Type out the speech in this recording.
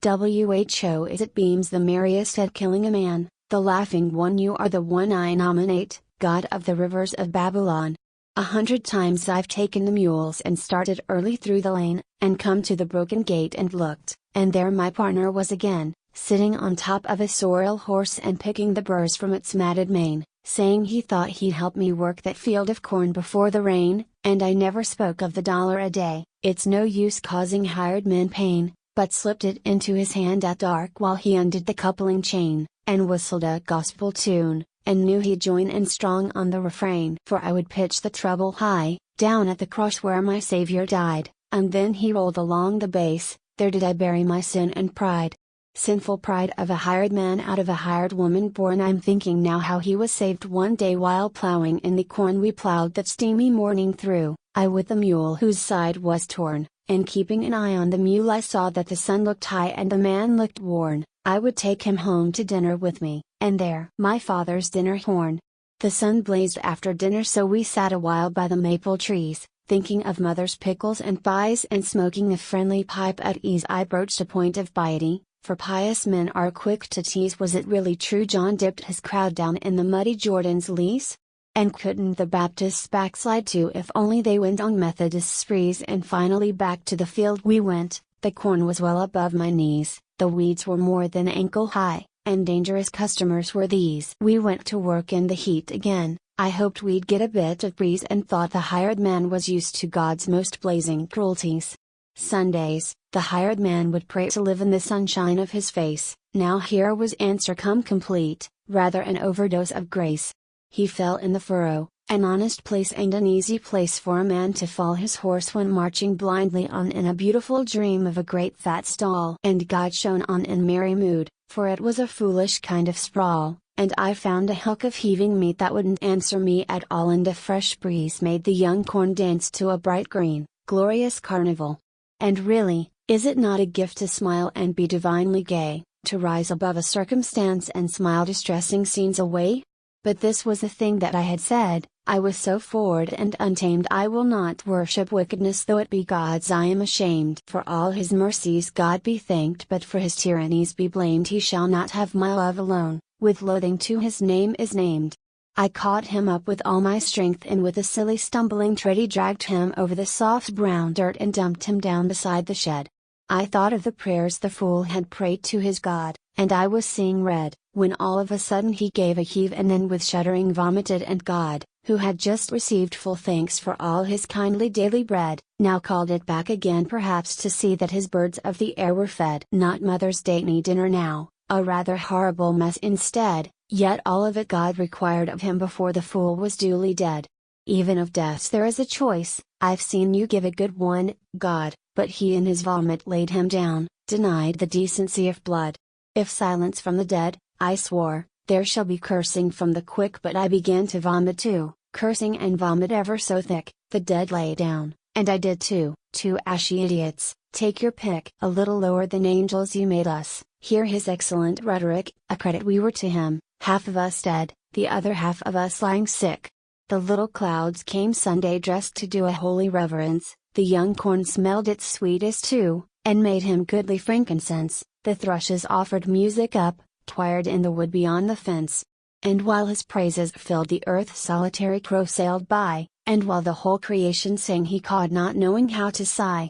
Who is it beams the merriest at killing a man, the laughing one you are the one I nominate, God of the rivers of Babylon. 100 times I've taken the mules and started early through the lane, and come to the broken gate and looked, and there my partner was again, sitting on top of a sorrel horse and picking the burrs from its matted mane, saying he thought he'd help me work that field of corn before the rain, and I never spoke of the $1 a day, it's no use causing hired men pain, but slipped it into his hand at dark while he undid the coupling chain, and whistled a gospel tune, and knew he'd join in strong on the refrain. For I would pitch the treble high, down at the cross where my Savior died, and then he rolled along the bass, there did I bury my sin and pride. Sinful pride of a hired man out of a hired woman born. I'm thinking now how he was saved one day while plowing in the corn we plowed that steamy morning through, I with the mule whose side was torn, and keeping an eye on the mule I saw that the sun looked high and the man looked worn. I would take him home to dinner with me, and there my father's dinner horn. The sun blazed after dinner so we sat a while by the maple trees, thinking of mother's pickles and pies and smoking a friendly pipe at ease. I broached a point of piety, for pious men are quick to tease. Was it really true John dipped his crowd down in the muddy Jordan's lease? And couldn't the Baptists backslide too if only they went on Methodist sprees? And finally back to the field we went, the corn was well above my knees, the weeds were more than ankle high, and dangerous customers were these. We went to work in the heat again, I hoped we'd get a bit of breeze and thought the hired man was used to God's most blazing cruelties. Sundays, the hired man would pray to live in the sunshine of his face. Now here was answer come complete, rather an overdose of grace. He fell in the furrow, an honest place and an easy place for a man to fall his horse when marching blindly on in a beautiful dream of a great fat stall. And God shone on in merry mood, for it was a foolish kind of sprawl, and I found a hook of heaving meat that wouldn't answer me at all, and a fresh breeze made the young corn dance to a bright green, glorious carnival. And really, is it not a gift to smile and be divinely gay, to rise above a circumstance and smile distressing scenes away? But this was the thing that I had said, I was so forward and untamed. I will not worship wickedness though it be God's. I am ashamed. For all his mercies God be thanked, but for his tyrannies be blamed. He shall not have my love alone, with loathing too his name is named. I caught him up with all my strength, and with a silly stumbling tread he dragged him over the soft brown dirt and dumped him down beside the shed. I thought of the prayers the fool had prayed to his God, and I was seeing red, when all of a sudden he gave a heave and then with shuddering vomited, and God, who had just received full thanks for all his kindly daily bread, now called it back again, perhaps to see that his birds of the air were fed. Not Mother's dainty dinner now, a rather horrible mess instead, yet all of it God required of him before the fool was duly dead. Even of deaths there is a choice. I've seen you give a good one, God, but he in his vomit laid him down, denied the decency of blood. If silence from the dead, I swore, there shall be cursing from the quick, but I began to vomit too, cursing and vomit ever so thick. The dead lay down, and I did too. Two ashy idiots, take your pick. A little lower than angels you made us. Hear his excellent rhetoric, a credit we were to him, half of us dead, the other half of us lying sick. The little clouds came Sunday dressed to do a holy reverence, the young corn smelled its sweetest too, and made him goodly frankincense. The thrushes offered music up, twired in the wood beyond the fence. And while his praises filled the earth, solitary crow sailed by, and while the whole creation sang he cawed, not knowing how to sigh.